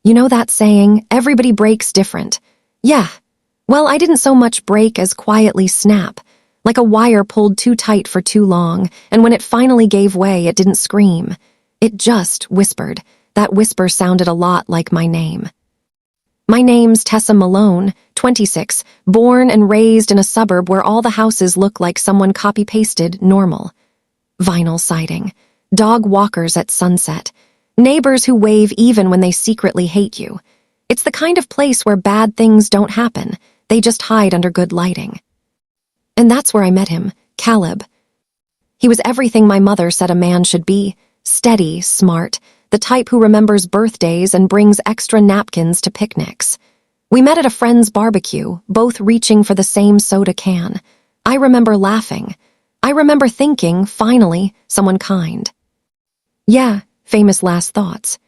You know that saying, everybody breaks different. Yeah. Well, I didn't so much break as quietly snap, like a wire pulled too tight for too long, and when it finally gave way, it didn't scream. It just whispered. That whisper sounded a lot like my name. My name's Tessa Malone, 26, born and raised in a suburb where all the houses look like someone copy-pasted normal. Vinyl siding, dog walkers at sunset, neighbors who wave even when they secretly hate you. It's the kind of place where bad things don't happen, they just hide under good lighting. And that's where I met him, Caleb. He was everything my mother said a man should be, steady, smart, the type who remembers birthdays and brings extra napkins to picnics. We met at a friend's barbecue, both reaching for the same soda can. I remember laughing. I remember thinking, finally, someone kind. Yeah, famous last thoughts.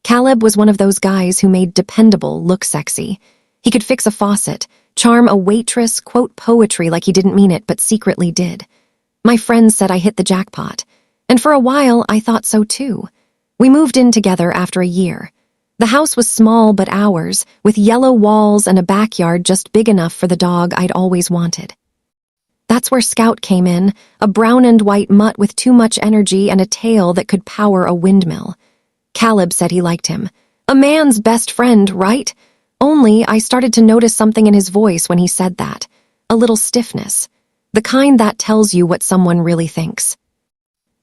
Caleb was one of those guys who made dependable look sexy. He could fix a faucet, charm a waitress, quote poetry like he didn't mean it but secretly did. My friends said I hit the jackpot, and for a while I thought so too. We moved in together after a year. The house was small but ours, with yellow walls and a backyard just big enough for the dog I'd always wanted. That's where Scout came in, a brown and white mutt with too much energy and a tail that could power a windmill. Caleb said he liked him. A man's best friend, right? Only I started to notice something in his voice when he said that. A little stiffness. The kind that tells you what someone really thinks.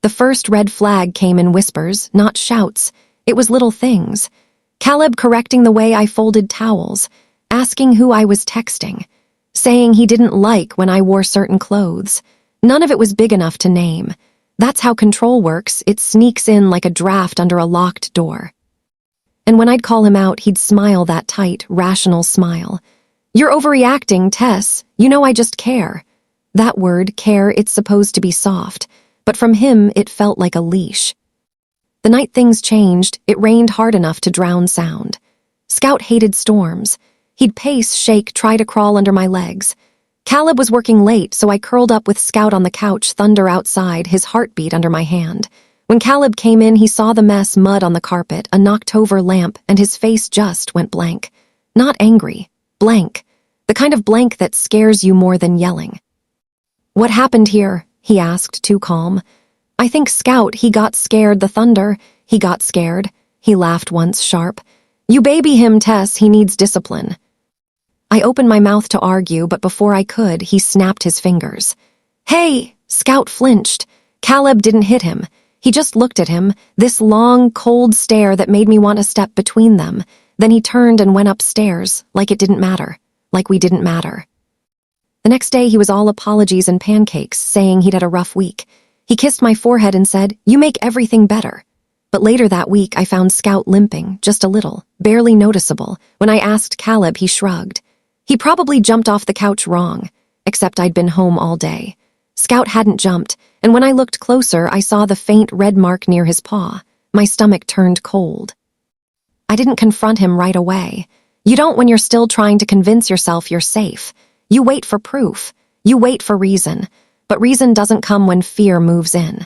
The first red flag came in whispers, not shouts. It was little things. Caleb correcting the way I folded towels, asking who I was texting, saying he didn't like when I wore certain clothes. None of it was big enough to name. That's how control works, it sneaks in like a draft under a locked door. And when I'd call him out, he'd smile that tight, rational smile. You're overreacting, Tess. You know I just care. That word, care, it's supposed to be soft, but from him it felt like a leash. The night things changed, it rained hard enough to drown sound. Scout hated storms. He'd pace, shake, try to crawl under my legs. Caleb was working late, so I curled up with Scout on the couch, thunder outside, his heartbeat under my hand. When Caleb came in, he saw the mess, mud on the carpet, a knocked-over lamp, and his face just went blank. Not angry, blank. The kind of blank that scares you more than yelling. What happened here? He asked, too calm. I think Scout, he got scared, the thunder. He got scared. He laughed once, sharp. You baby him, Tess, he needs discipline. I opened my mouth to argue, but before I could, he snapped his fingers. Hey! Scout flinched. Caleb didn't hit him. He just looked at him, this long, cold stare that made me want to step between them. Then he turned and went upstairs, like it didn't matter. Like we didn't matter. The next day he was all apologies and pancakes, saying he'd had a rough week. He kissed my forehead and said, "You make everything better." But later that week I found Scout limping, just a little, barely noticeable. When I asked Caleb, he shrugged. He probably jumped off the couch wrong, except I'd been home all day. Scout hadn't jumped, and when I looked closer I saw the faint red mark near his paw. My stomach turned cold. I didn't confront him right away. You don't when you're still trying to convince yourself you're safe. You wait for proof. You wait for reason. But reason doesn't come when fear moves in.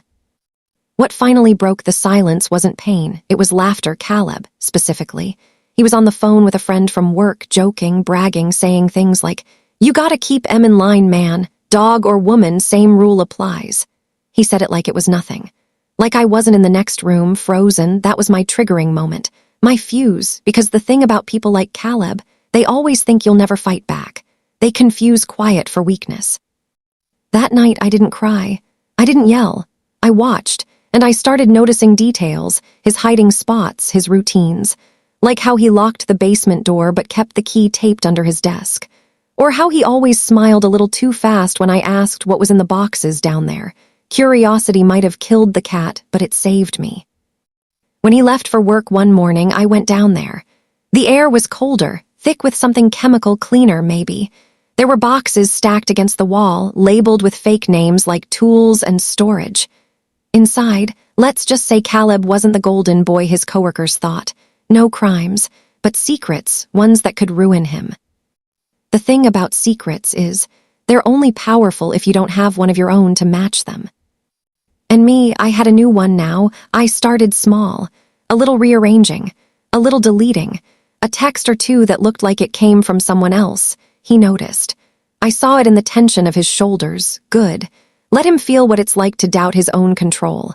What finally broke the silence wasn't pain, it was laughter. Caleb, specifically. He was on the phone with a friend from work, joking, bragging, saying things like, "You gotta keep em in line, man. Dog or woman, same rule applies." He said it like it was nothing. Like I wasn't in the next room, frozen. That was my triggering moment. My fuse, because the thing about people like Caleb, they always think you'll never fight back. They confuse quiet for weakness. That night I didn't cry. I didn't yell. I watched, and I started noticing details, his hiding spots, his routines. Like how he locked the basement door but kept the key taped under his desk. Or how he always smiled a little too fast when I asked what was in the boxes down there. Curiosity might have killed the cat, but it saved me. When he left for work one morning, I went down there. The air was colder, thick with something chemical, cleaner maybe. There were boxes stacked against the wall, labeled with fake names like tools and storage. Inside, let's just say Caleb wasn't the golden boy his coworkers thought. No crimes, but secrets, ones that could ruin him. The thing about secrets is, they're only powerful if you don't have one of your own to match them. And me, I had a new one now. I started small, a little rearranging. a little deleting, a text or two that looked like it came from someone else. He noticed. I saw it in the tension of his shoulders. Good. Let him feel what it's like to doubt his own control.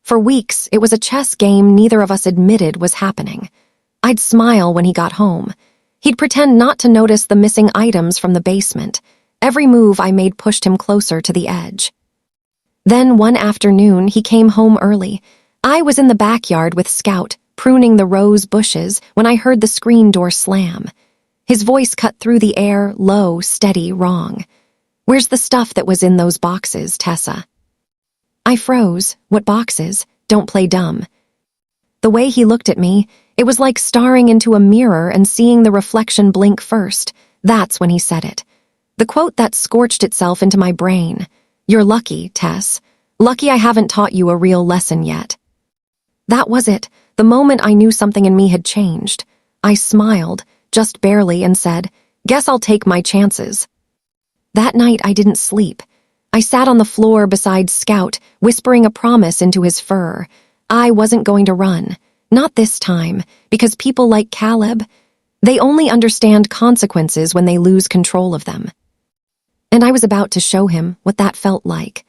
For weeks, it was a chess game neither of us admitted was happening. I'd smile when he got home. He'd pretend not to notice the missing items from the basement. Every move I made pushed him closer to the edge. Then one afternoon, he came home early. I was in the backyard with Scout, pruning the rose bushes, when I heard the screen door slam. His voice cut through the air, low, steady, wrong. "Where's the stuff that was in those boxes, Tessa?" I froze. "What boxes? Don't play dumb." The way he looked at me, it was like staring into a mirror and seeing the reflection blink first. That's when he said it. The quote that scorched itself into my brain. "You're lucky, Tess. Lucky I haven't taught you a real lesson yet." That was it, the moment I knew something in me had changed. I smiled, just barely, and said, "Guess I'll take my chances." That night I didn't sleep. I sat on the floor beside Scout, whispering a promise into his fur. I wasn't going to run. Not this time, because people like Caleb, they only understand consequences when they lose control of them. And I was about to show him what that felt like.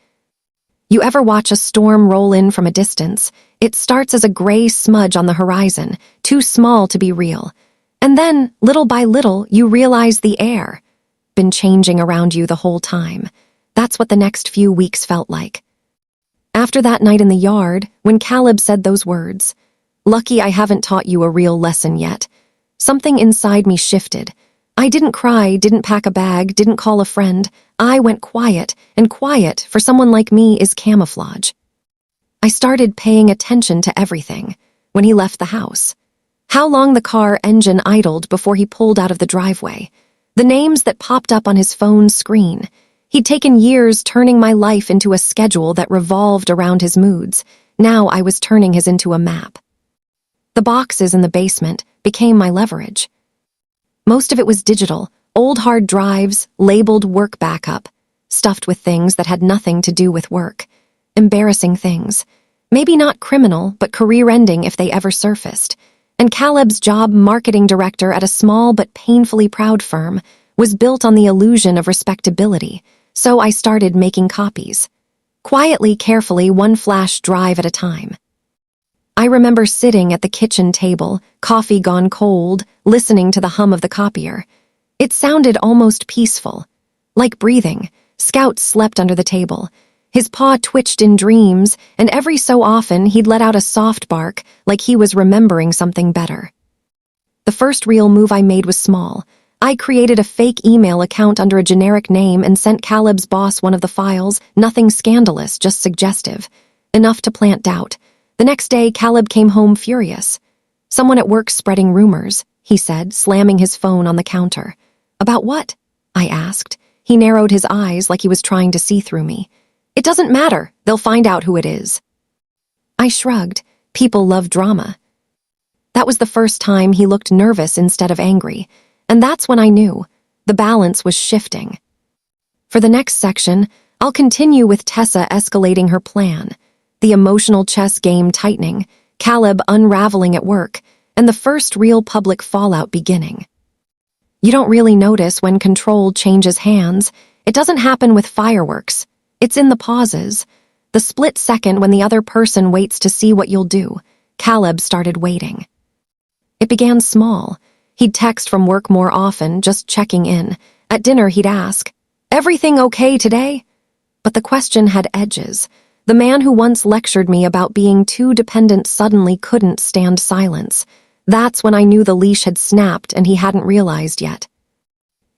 You ever watch a storm roll in from a distance? It starts as a gray smudge on the horizon, too small to be real. And then, little by little, you realize the air been changing around you the whole time. That's what the next few weeks felt like. After that night in the yard, when Caleb said those words, "Lucky I haven't taught you a real lesson yet," something inside me shifted. I didn't cry, didn't pack a bag, didn't call a friend. I went quiet, and quiet, for someone like me, is camouflage. I started paying attention to everything. When he left the house, how long the car engine idled before he pulled out of the driveway, the names that popped up on his phone's screen. He'd taken years turning my life into a schedule that revolved around his moods. Now I was turning his into a map. The boxes in the basement became my leverage. Most of it was digital, old hard drives, labeled work backup, stuffed with things that had nothing to do with work. Embarrassing things. Maybe not criminal, but career-ending if they ever surfaced. And Caleb's job, marketing director at a small but painfully proud firm, was built on the illusion of respectability. So I started making copies. Quietly, carefully, one flash drive at a time. I remember sitting at the kitchen table, coffee gone cold, listening to the hum of the copier. It sounded almost peaceful. Like breathing. Scout slept under the table. His paw twitched in dreams, and every so often he'd let out a soft bark, like he was remembering something better. The first real move I made was small. I created a fake email account under a generic name and sent Caleb's boss one of the files, nothing scandalous, just suggestive. Enough to plant doubt. The next day, Caleb came home furious. "Someone at work spreading rumors," he said, slamming his phone on the counter. "About what?" I asked. He narrowed his eyes like he was trying to see through me. "It doesn't matter. They'll find out who it is." I shrugged. People love drama. That was the first time he looked nervous instead of angry. And that's when I knew. The balance was shifting. For the next section, I'll continue with Tessa escalating her plan, the emotional chess game tightening, Caleb unraveling at work, and the first real public fallout beginning. You don't really notice when control changes hands. It doesn't happen with fireworks. It's in the pauses. The split second when the other person waits to see what you'll do. Caleb started waiting. It began small. He'd text from work more often, just checking in. At dinner, he'd ask, "Everything okay today?" But the question had edges. The man who once lectured me about being too dependent suddenly couldn't stand silence. That's when I knew the leash had snapped and he hadn't realized yet.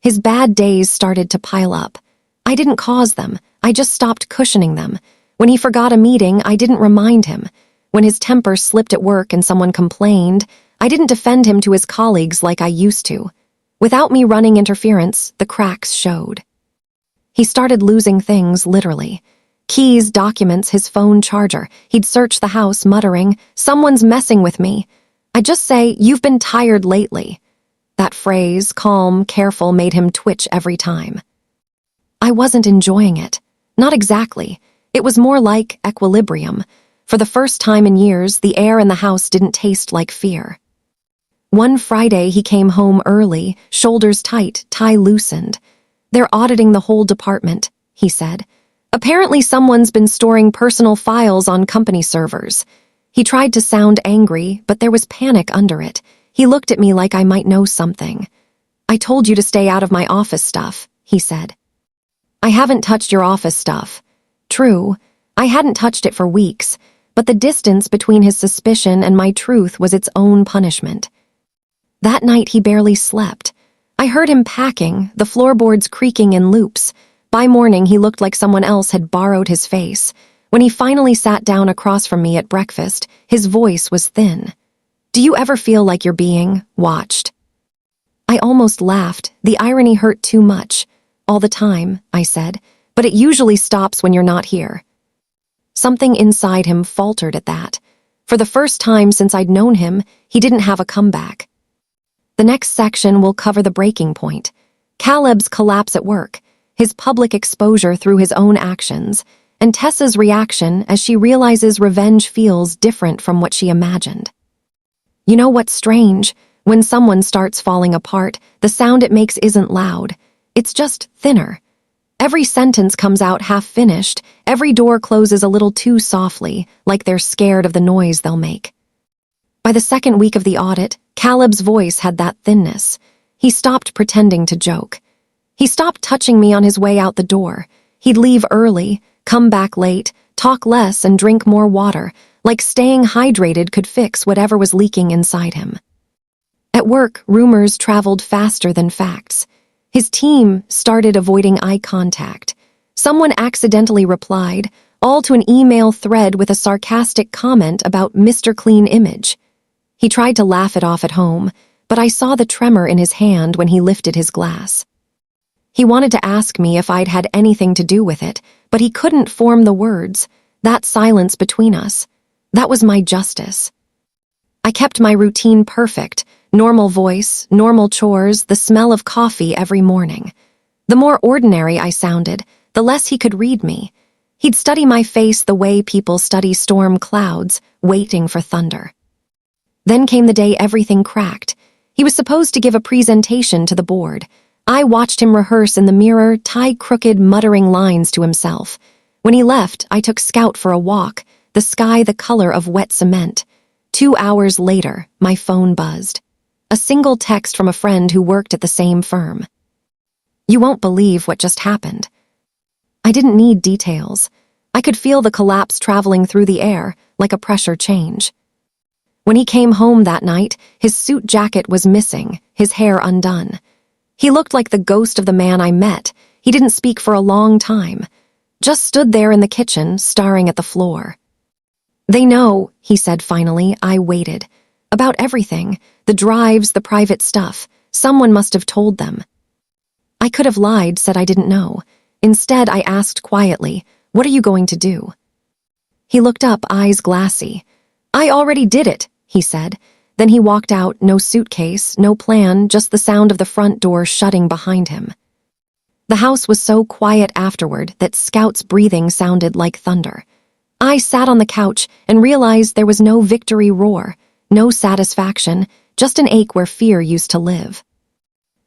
His bad days started to pile up. I didn't cause them. I just stopped cushioning them. When he forgot a meeting, I didn't remind him. When his temper slipped at work and someone complained, I didn't defend him to his colleagues like I used to. Without me running interference, the cracks showed. He started losing things, literally. Keys, documents, his phone charger. He'd search the house, muttering, "Someone's messing with me." I'd just say, "You've been tired lately." That phrase, calm, careful, made him twitch every time. I wasn't enjoying it. Not exactly. It was more like equilibrium. For the first time in years, the air in the house didn't taste like fear. One Friday, he came home early, shoulders tight, tie loosened. "They're auditing the whole department," he said. "Apparently someone's been storing personal files on company servers." He tried to sound angry, but there was panic under it. He looked at me like I might know something. "I told you to stay out of my office stuff," he said. "I haven't touched your office stuff." True, I hadn't touched it for weeks, but the distance between his suspicion and my truth was its own punishment. That night he barely slept. I heard him packing, the floorboards creaking in loops. By morning he looked like someone else had borrowed his face. When he finally sat down across from me at breakfast, his voice was thin. "Do you ever feel like you're being watched?" I almost laughed. The irony hurt too much. "All the time," I said, "but it usually stops when you're not here." Something inside him faltered at that. For the first time since I'd known him, he didn't have a comeback. The next section will cover the breaking point. Caleb's collapse at work, his public exposure through his own actions, and Tessa's reaction as she realizes revenge feels different from what she imagined. You know what's strange? When someone starts falling apart, the sound it makes isn't loud. It's just thinner. Every sentence comes out half-finished, every door closes a little too softly, like they're scared of the noise they'll make. By the second week of the audit, Caleb's voice had that thinness. He stopped pretending to joke. He stopped touching me on his way out the door. He'd leave early, come back late, talk less and drink more water, like staying hydrated could fix whatever was leaking inside him. At work, rumors traveled faster than facts. His team started avoiding eye contact. Someone accidentally replied, all to an email thread with a sarcastic comment about Mr. Clean Image. He tried to laugh it off at home, but I saw the tremor in his hand when he lifted his glass. He wanted to ask me if I'd had anything to do with it, but he couldn't form the words. That silence between us, that was my justice. I kept my routine perfect, normal voice, normal chores, the smell of coffee every morning. The more ordinary I sounded, the less he could read me. He'd study my face the way people study storm clouds, waiting for thunder. Then came the day everything cracked. He was supposed to give a presentation to the board. I watched him rehearse in the mirror, tie crooked, muttering lines to himself. When he left, I took Scout for a walk, the sky the color of wet cement. 2 hours later, my phone buzzed. A single text from a friend who worked at the same firm. "You won't believe what just happened." I didn't need details. I could feel the collapse traveling through the air, like a pressure change. When he came home that night, his suit jacket was missing, his hair undone. He looked like the ghost of the man I met. He didn't speak for a long time. Just stood there in the kitchen, staring at the floor. "They know," he said finally. I waited. "About everything. The drives, the private stuff. Someone must have told them." I could have lied, said I didn't know. Instead, I asked quietly, "What are you going to do?" He looked up, eyes glassy. "I already did it," he said. Then he walked out, no suitcase, no plan, just the sound of the front door shutting behind him. The house was so quiet afterward that Scout's breathing sounded like thunder. I sat on the couch and realized there was no victory roar, no satisfaction, just an ache where fear used to live.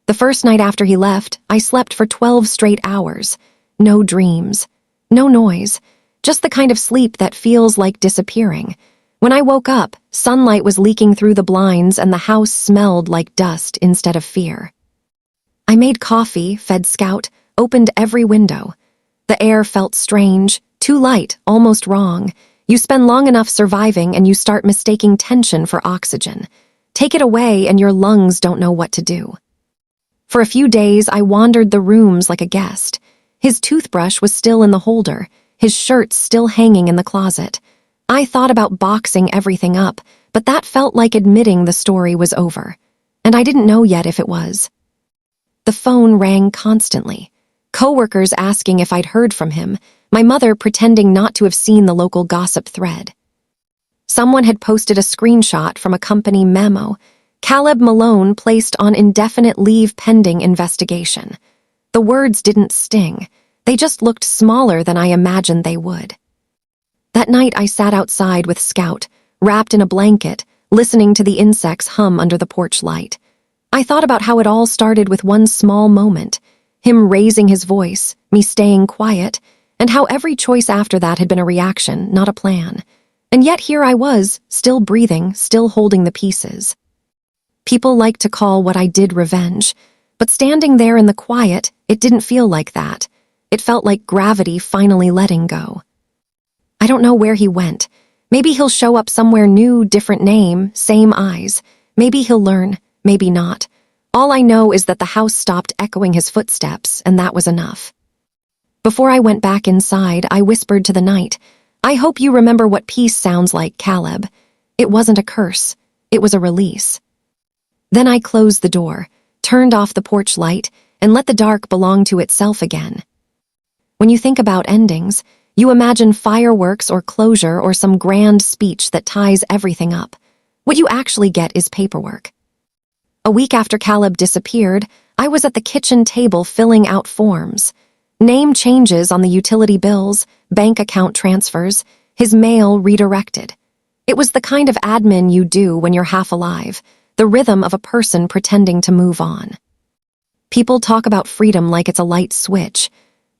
The first night after he left, I slept for 12 straight hours. No dreams, no noise, just the kind of sleep that feels like disappearing. When I woke up, sunlight was leaking through the blinds and the house smelled like dust instead of fear. I made coffee, fed Scout, opened every window. The air felt strange, too light, almost wrong. You spend long enough surviving and you start mistaking tension for oxygen. Take it away and your lungs don't know what to do. For a few days, I wandered the rooms like a guest. His toothbrush was still in the holder, his shirt still hanging in the closet. I thought about boxing everything up, but that felt like admitting the story was over. And I didn't know yet if it was. The phone rang constantly. Coworkers asking if I'd heard from him, my mother pretending not to have seen the local gossip thread. Someone had posted a screenshot from a company memo. Caleb Malone placed on indefinite leave pending investigation. The words didn't sting. They just looked smaller than I imagined they would. That night I sat outside with Scout, wrapped in a blanket, listening to the insects hum under the porch light. I thought about how it all started with one small moment, him raising his voice, me staying quiet, and how every choice after that had been a reaction, not a plan. And yet here I was, still breathing, still holding the pieces. People like to call what I did revenge, but standing there in the quiet, it didn't feel like that. It felt like gravity finally letting go. I don't know where he went. Maybe he'll show up somewhere new, different name, same eyes. Maybe he'll learn, maybe not. All I know is that the house stopped echoing his footsteps, and that was enough. Before I went back inside, I whispered to the night, "I hope you remember what peace sounds like, Caleb." It wasn't a curse. It was a release. Then I closed the door, turned off the porch light, and let the dark belong to itself again. When you think about endings, you imagine fireworks or closure or some grand speech that ties everything up. What you actually get is paperwork. A week after Caleb disappeared, I was at the kitchen table filling out forms. Name changes on the utility bills, bank account transfers, his mail redirected. It was the kind of admin you do when you're half alive, the rhythm of a person pretending to move on. People talk about freedom like it's a light switch,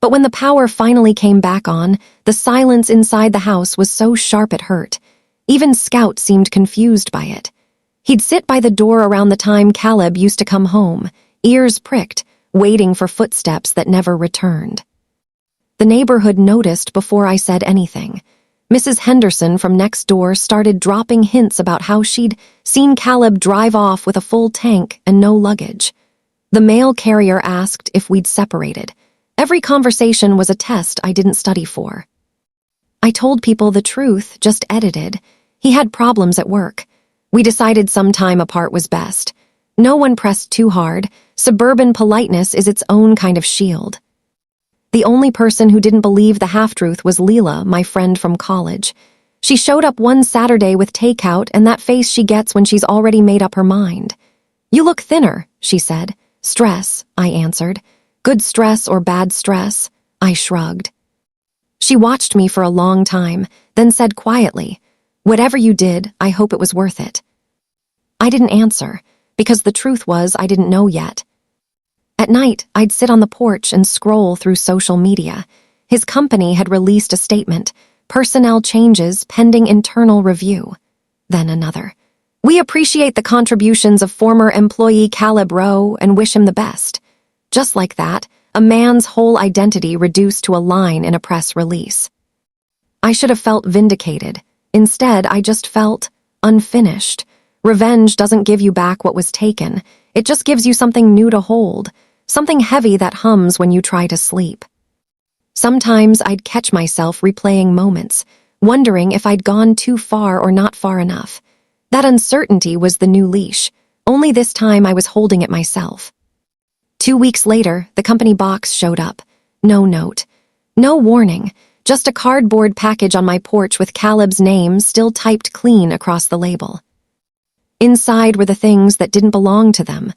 but when the power finally came back on, the silence inside the house was so sharp it hurt. Even Scout seemed confused by it. He'd sit by the door around the time Caleb used to come home, ears pricked, waiting for footsteps that never returned. The neighborhood noticed before I said anything. Mrs. Henderson from next door started dropping hints about how she'd seen Caleb drive off with a full tank and no luggage. The mail carrier asked if we'd separated. Every conversation was a test I didn't study for. I told people the truth, just edited. He had problems at work. We decided some time apart was best. No one pressed too hard. Suburban politeness is its own kind of shield. The only person who didn't believe the half-truth was Leela, my friend from college. She showed up one Saturday with takeout and that face she gets when she's already made up her mind. "You look thinner," she said. "Stress," I answered. "Good stress or bad stress?" I shrugged. She watched me for a long time, then said quietly, "Whatever you did, I hope it was worth it." I didn't answer, because the truth was I didn't know yet. At night, I'd sit on the porch and scroll through social media. His company had released a statement, "Personnel changes pending internal review." Then another. "We appreciate the contributions of former employee Caleb Rowe and wish him the best." Just like that, a man's whole identity reduced to a line in a press release. I should have felt vindicated. Instead, I just felt unfinished. Revenge doesn't give you back what was taken. It just gives you something new to hold, something heavy that hums when you try to sleep. Sometimes I'd catch myself replaying moments, wondering if I'd gone too far or not far enough. That uncertainty was the new leash, only this time I was holding it myself. 2 weeks later, the company box showed up. No note. No warning. Just a cardboard package on my porch with Caleb's name still typed clean across the label. Inside were the things that didn't belong to them.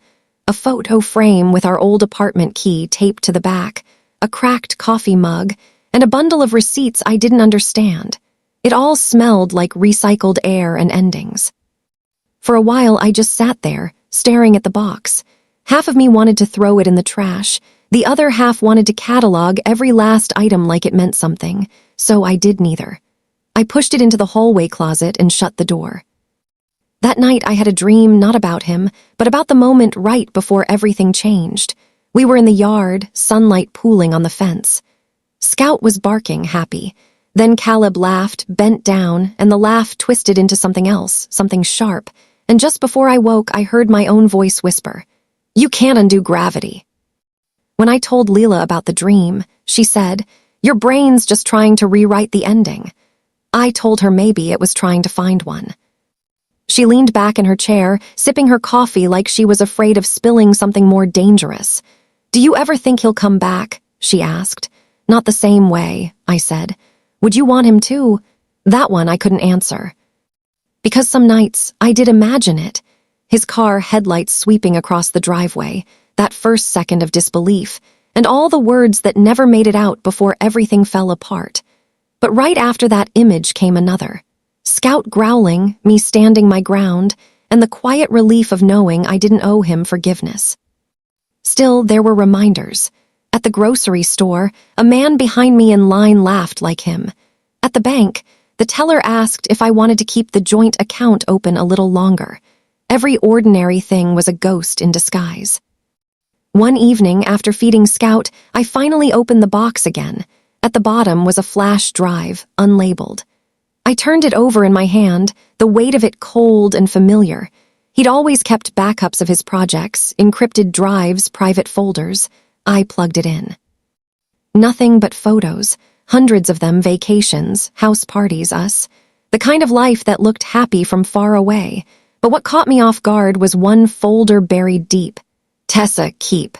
A photo frame with our old apartment key taped to the back, a cracked coffee mug, and a bundle of receipts I didn't understand. It all smelled like recycled air and endings. For a while, I just sat there, staring at the box. Half of me wanted to throw it in the trash. The other half wanted to catalog every last item like it meant something, so I did neither. I pushed it into the hallway closet and shut the door. That night I had a dream not about him, but about the moment right before everything changed. We were in the yard, sunlight pooling on the fence. Scout was barking, happy. Then Caleb laughed, bent down, and the laugh twisted into something else, something sharp. And just before I woke, I heard my own voice whisper, "You can't undo gravity." When I told Leela about the dream, she said, "Your brain's just trying to rewrite the ending." I told her maybe it was trying to find one. She leaned back in her chair, sipping her coffee like she was afraid of spilling something more dangerous. "Do you ever think he'll come back?" she asked. "Not the same way," I said. "Would you want him to?" That one I couldn't answer. Because some nights, I did imagine it. His car headlights sweeping across the driveway, that first second of disbelief, and all the words that never made it out before everything fell apart. But right after that image came another. Scout growling, me standing my ground, and the quiet relief of knowing I didn't owe him forgiveness. Still, there were reminders. At the grocery store, a man behind me in line laughed like him. At the bank, the teller asked if I wanted to keep the joint account open a little longer. Every ordinary thing was a ghost in disguise. One evening, after feeding Scout, I finally opened the box again. At the bottom was a flash drive, unlabeled. I turned it over in my hand, the weight of it cold and familiar. He'd always kept backups of his projects, encrypted drives, private folders. I plugged it in. Nothing but photos, hundreds of them vacations, house parties, us. The kind of life that looked happy from far away. But what caught me off guard was one folder buried deep. Tessa, keep.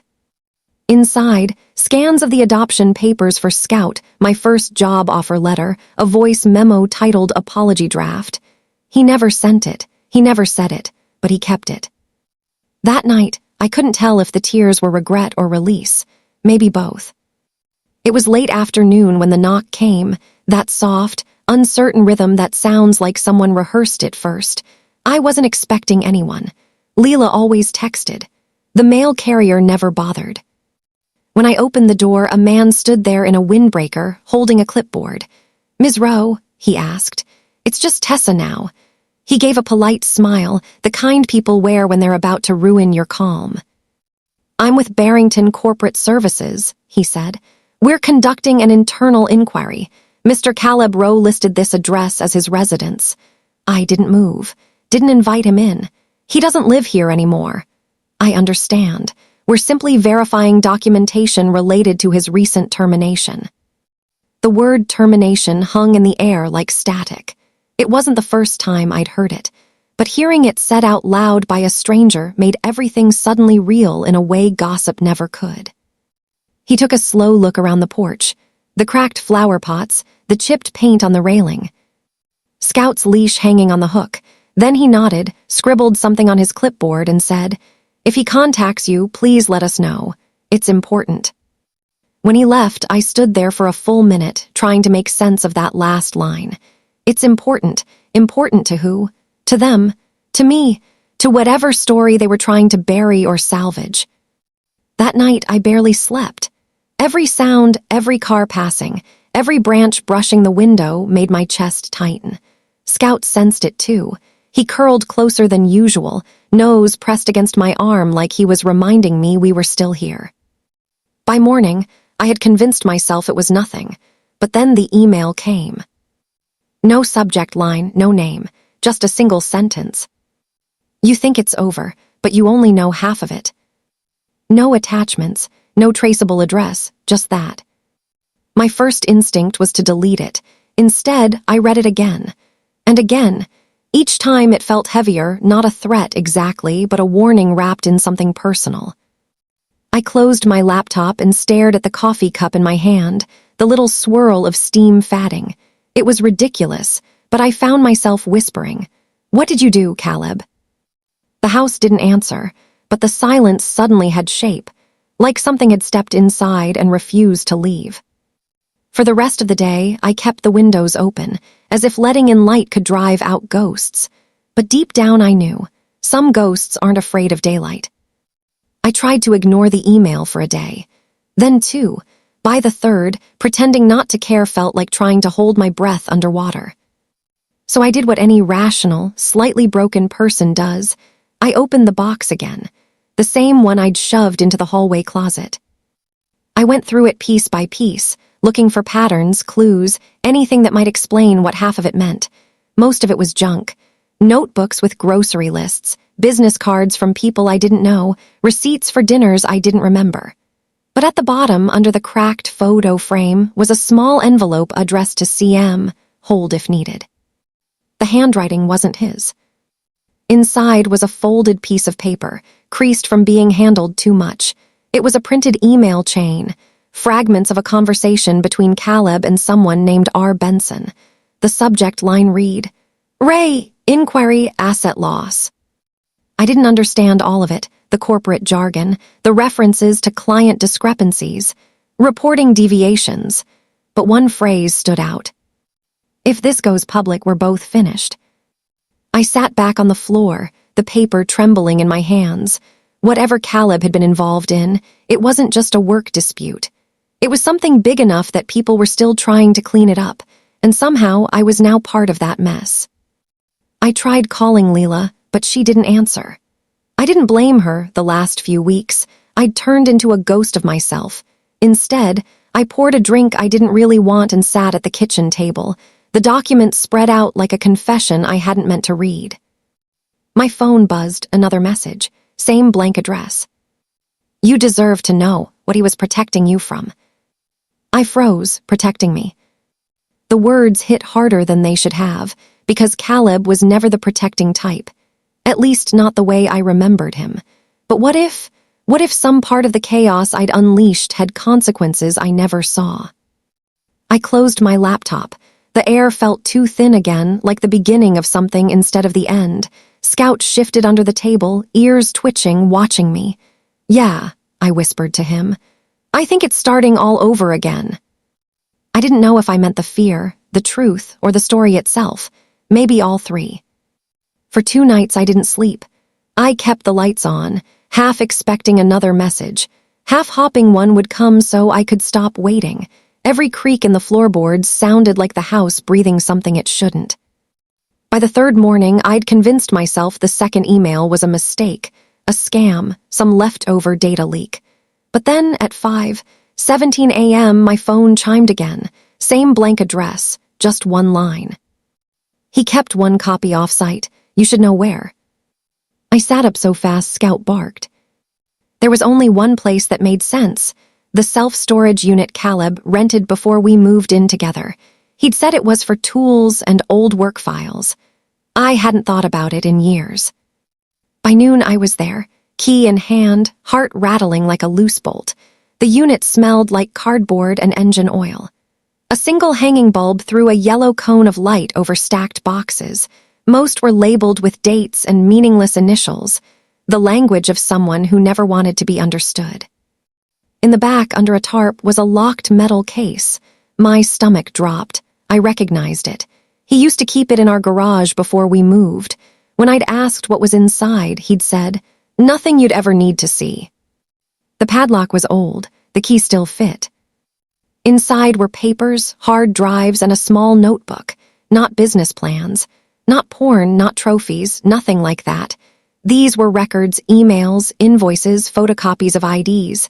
Inside, scans of the adoption papers for Scout, my first job offer letter, a voice memo titled Apology Draft. He never sent it, he never said it, but he kept it. That night, I couldn't tell if the tears were regret or release, maybe both. It was late afternoon when the knock came, that soft, uncertain rhythm that sounds like someone rehearsed it first. I wasn't expecting anyone. Leela always texted. The mail carrier never bothered. When I opened the door, a man stood there in a windbreaker, holding a clipboard. "Ms. Rowe," he asked, "it's just Tessa now." He gave a polite smile, the kind people wear when they're about to ruin your calm. "I'm with Barrington Corporate Services," he said. "We're conducting an internal inquiry. Mr. Caleb Rowe listed this address as his residence." I didn't move, didn't invite him in. He doesn't live here anymore. I understand. We're simply verifying documentation related to his recent termination. The word termination hung in the air like static. It wasn't the first time I'd heard it, but hearing it said out loud by a stranger made everything suddenly real in a way gossip never could. He took a slow look around the porch, the cracked flower pots, the chipped paint on the railing. Scout's leash hanging on the hook. Then he nodded, scribbled something on his clipboard, and said, "If he contacts you, please let us know. It's important." When he left, I stood there for a full minute, trying to make sense of that last line. It's important. Important to who? To them. To me. To whatever story they were trying to bury or salvage. That night, I barely slept. Every sound, every car passing, every branch brushing the window made my chest tighten. Scout sensed it too. He curled closer than usual, nose pressed against my arm like he was reminding me we were still here. By morning, I had convinced myself it was nothing, but then the email came. No subject line, no name, just a single sentence. "You think it's over, but you only know half of it." No attachments, no traceable address, just that. My first instinct was to delete it. Instead, I read it again. And again. Each time it felt heavier, not a threat exactly, but a warning wrapped in something personal. I closed my laptop and stared at the coffee cup in my hand, the little swirl of steam fatting. It was ridiculous, but I found myself whispering, "What did you do, Caleb?" The house didn't answer, but the silence suddenly had shape, like something had stepped inside and refused to leave. For the rest of the day, I kept the windows open, as if letting in light could drive out ghosts. But deep down I knew, some ghosts aren't afraid of daylight. I tried to ignore the email for a day. Then two. By the third, pretending not to care felt like trying to hold my breath underwater. So I did what any rational, slightly broken person does. I opened the box again, the same one I'd shoved into the hallway closet. I went through it piece by piece, looking for patterns, clues, anything that might explain what half of it meant. Most of it was junk. Notebooks with grocery lists, business cards from people I didn't know, receipts for dinners I didn't remember. But at the bottom, under the cracked photo frame, was a small envelope addressed to CM, hold if needed. The handwriting wasn't his. Inside was a folded piece of paper, creased from being handled too much. It was a printed email chain, fragments of a conversation between Caleb and someone named R. Benson. The subject line read, "Ray, inquiry, asset loss." I didn't understand all of it, the corporate jargon, the references to client discrepancies, reporting deviations, but one phrase stood out. If this goes public, we're both finished. I sat back on the floor, the paper trembling in my hands. Whatever Caleb had been involved in, it wasn't just a work dispute. It was something big enough that people were still trying to clean it up, and somehow I was now part of that mess. I tried calling Leela, but she didn't answer. I didn't blame her. The last few weeks, I'd turned into a ghost of myself. Instead, I poured a drink I didn't really want and sat at the kitchen table, the document spread out like a confession I hadn't meant to read. My phone buzzed, another message, same blank address. You deserve to know what he was protecting you from. I froze, protecting me. The words hit harder than they should have, because Caleb was never the protecting type. At least not the way I remembered him. But what if some part of the chaos I'd unleashed had consequences I never saw? I closed my laptop. The air felt too thin again, like the beginning of something instead of the end. Scout shifted under the table, ears twitching, watching me. Yeah, I whispered to him. I think it's starting all over again. I didn't know if I meant the fear, the truth, or the story itself. Maybe all three. For 2 nights I didn't sleep. I kept the lights on, half expecting another message, half hoping one would come so I could stop waiting. Every creak in the floorboards sounded like the house breathing something it shouldn't. By the 3rd morning, I'd convinced myself the second email was a mistake, a scam, some leftover data leak. But then, at 5:17 a.m., my phone chimed again. Same blank address, just one line. He kept one copy off-site. You should know where. I sat up so fast Scout barked. There was only one place that made sense. The self-storage unit Caleb rented before we moved in together. He'd said it was for tools and old work files. I hadn't thought about it in years. By noon I was there, key in hand, heart rattling like a loose bolt. The unit smelled like cardboard and engine oil. A single hanging bulb threw a yellow cone of light over stacked boxes. Most were labeled with dates and meaningless initials, the language of someone who never wanted to be understood. In the back, under a tarp, was a locked metal case. My stomach dropped. I recognized it. He used to keep it in our garage before we moved. When I'd asked what was inside, he'd said, "Nothing you'd ever need to see." The padlock was old. The key still fit. Inside were papers, hard drives, and a small notebook. Not business plans. Not porn, not trophies, nothing like that. These were records, emails, invoices, photocopies of IDs.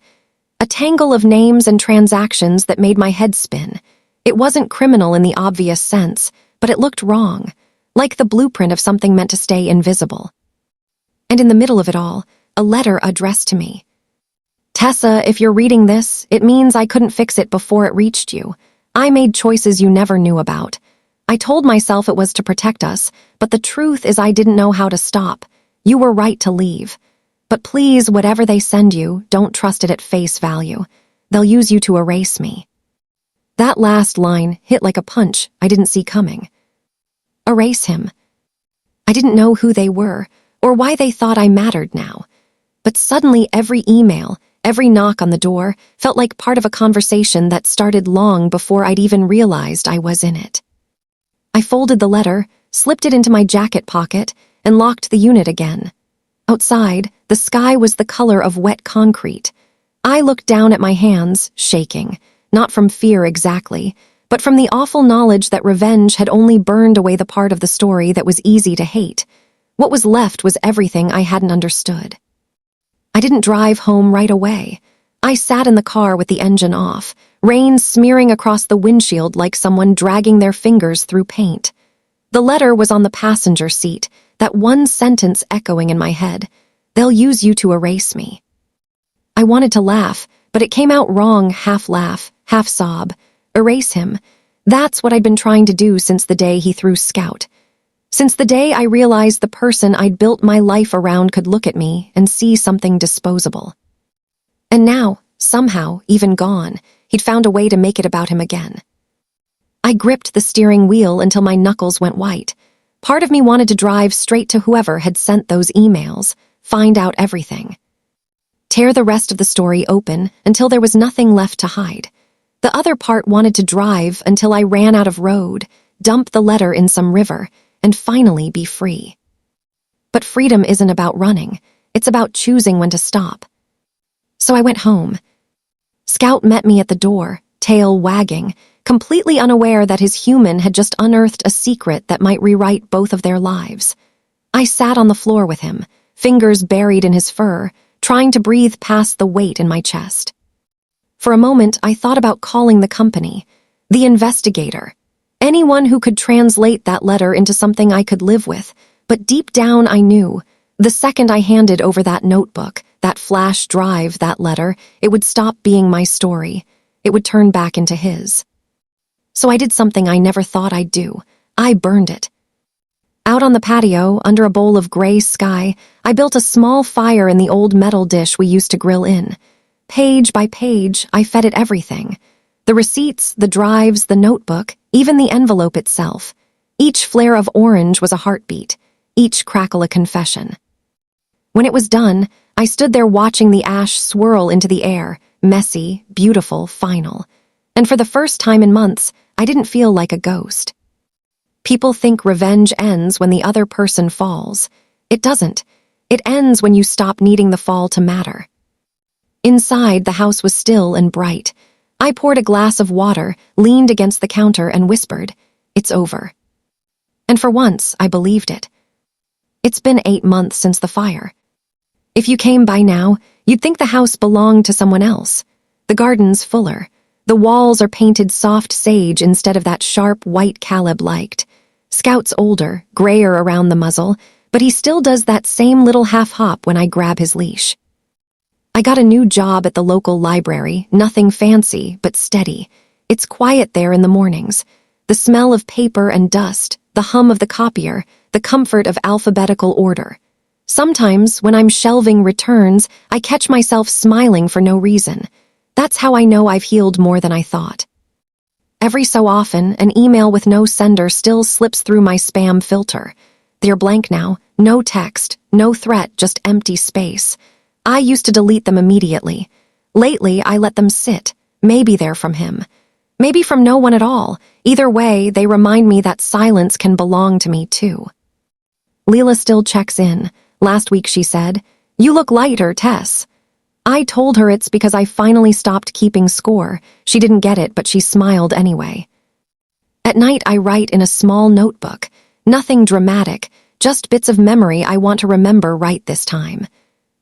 A tangle of names and transactions that made my head spin. It wasn't criminal in the obvious sense, but it looked wrong, like the blueprint of something meant to stay invisible. And in the middle of it all, a letter addressed to me. Tessa, if you're reading this, it means I couldn't fix it before it reached you. I made choices you never knew about. I told myself it was to protect us, but the truth is I didn't know how to stop. You were right to leave. But please, whatever they send you, don't trust it at face value. They'll use you to erase me. That last line hit like a punch I didn't see coming. Erase him. I didn't know who they were, or why they thought I mattered now. But suddenly every email, every knock on the door, felt like part of a conversation that started long before I'd even realized I was in it. I folded the letter, slipped it into my jacket pocket, and locked the unit again. Outside, the sky was the color of wet concrete. I looked down at my hands, shaking, not from fear exactly, but from the awful knowledge that revenge had only burned away the part of the story that was easy to hate. What was left was everything I hadn't understood. I didn't drive home right away. I sat in the car with the engine off, rain smearing across the windshield like someone dragging their fingers through paint. The letter was on the passenger seat, that one sentence echoing in my head. They'll use you to erase me. I wanted to laugh, but it came out wrong, half laugh, half sob. Erase him. That's what I'd been trying to do since the day he threw Scout. Since the day I realized the person I'd built my life around could look at me and see something disposable. And now, somehow, even gone, he'd found a way to make it about him again. I gripped the steering wheel until my knuckles went white. Part of me wanted to drive straight to whoever had sent those emails, find out everything. Tear the rest of the story open until there was nothing left to hide. The other part wanted to drive until I ran out of road, dump the letter in some river, and finally be free. But freedom isn't about running. It's about choosing when to stop. So I went home. Scout met me at the door, tail wagging, completely unaware that his human had just unearthed a secret that might rewrite both of their lives. I sat on the floor with him, fingers buried in his fur, trying to breathe past the weight in my chest. For a moment, I thought about calling the company, the investigator, anyone who could translate that letter into something I could live with, but deep down I knew, the second I handed over that notebook, that flash drive, that letter, it would stop being my story. It would turn back into his. So I did something I never thought I'd do. I burned it. Out on the patio, under a bowl of gray sky, I built a small fire in the old metal dish we used to grill in. Page by page, I fed it everything. The receipts, the drives, the notebook, even the envelope itself. Each flare of orange was a heartbeat, each crackle a confession. When it was done, I stood there watching the ash swirl into the air, messy, beautiful, final. And for the first time in months, I didn't feel like a ghost. People think revenge ends when the other person falls. It doesn't. It ends when you stop needing the fall to matter. Inside, the house was still and bright. I poured a glass of water, leaned against the counter, and whispered, "It's over." And for once, I believed it. It's been 8 months since the fire. If you came by now, you'd think the house belonged to someone else. The garden's fuller. The walls are painted soft sage instead of that sharp white Caleb liked. Scout's older, grayer around the muzzle, but he still does that same little half-hop when I grab his leash. I got a new job at the local library, nothing fancy, but steady. It's quiet there in the mornings. The smell of paper and dust, the hum of the copier, the comfort of alphabetical order. Sometimes, when I'm shelving returns, I catch myself smiling for no reason. That's how I know I've healed more than I thought. Every so often, an email with no sender still slips through my spam filter. They're blank now, no text, no threat, just empty space. I used to delete them immediately. Lately, I let them sit. Maybe they're from him. Maybe from no one at all. Either way, they remind me that silence can belong to me too. Leela still checks in. Last week she said, "You look lighter, Tess." I told her it's because I finally stopped keeping score. She didn't get it, but she smiled anyway. At night, I write in a small notebook. Nothing dramatic, just bits of memory I want to remember right this time.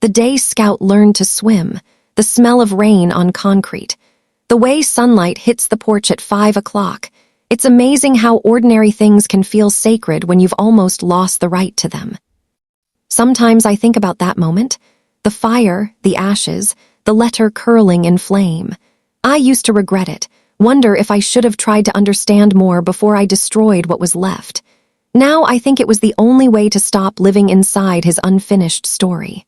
The day Scout learned to swim, the smell of rain on concrete, the way sunlight hits the porch at 5 o'clock. It's amazing how ordinary things can feel sacred when you've almost lost the right to them. Sometimes I think about that moment. The fire, the ashes, the letter curling in flame. I used to regret it, wonder if I should have tried to understand more before I destroyed what was left. Now I think it was the only way to stop living inside his unfinished story.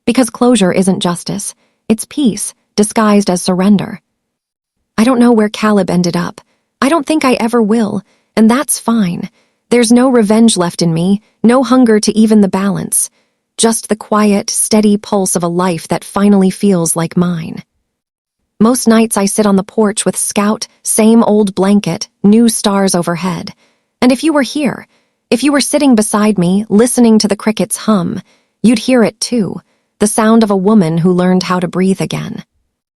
Because closure isn't justice, it's peace, disguised as surrender. I don't know where Caleb ended up. I don't think I ever will, and that's fine. There's no revenge left in me, no hunger to even the balance. Just the quiet, steady pulse of a life that finally feels like mine. Most nights I sit on the porch with Scout, same old blanket, new stars overhead. And if you were here, if you were sitting beside me, listening to the crickets hum, you'd hear it too, the sound of a woman who learned how to breathe again.